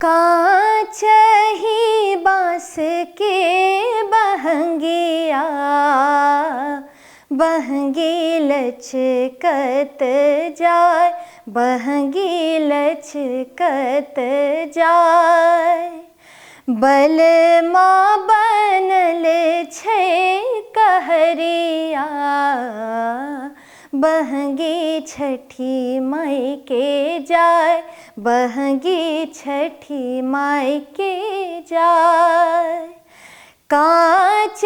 कांच ही बाँस के बहंगिया, बहंगी लचकत जाय, बहंगी लचकत जाय। बलमा बनल छै कहरिया, बहंगी छठी माई के जाय, बहंगी छठी माई के जाय। कांच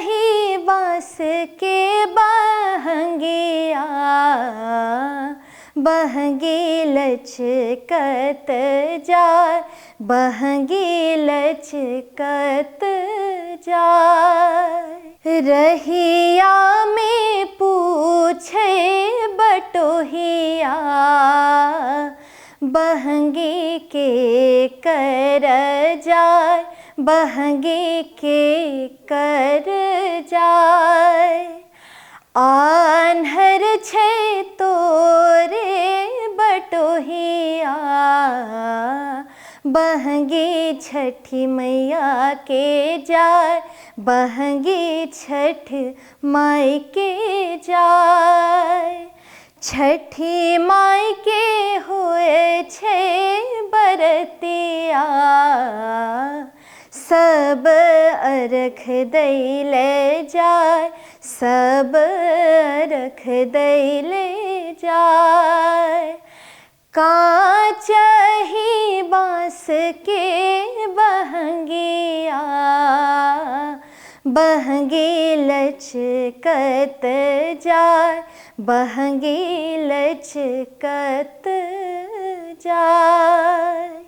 ही बाँस के बहंगिया, बहंगी लचकत जाय, बहंगी लचकत जाय। रहिया में पूछे बटोहिया, बहंगी के कर जाय, बहंगी के कर जाय। आन्हर छै तोरे बटोहिया, बहंगी छठी मैया के जाय, बहंगी छठ माई के जाय। छठी माई के होए छै बरतिया, सब अर्घ दैले जाय, सब अर्घ दैले जाय। कांच ही बाँस के बहंगिया, बहंगी लचकत जाय, बहंगी लचकत जाय।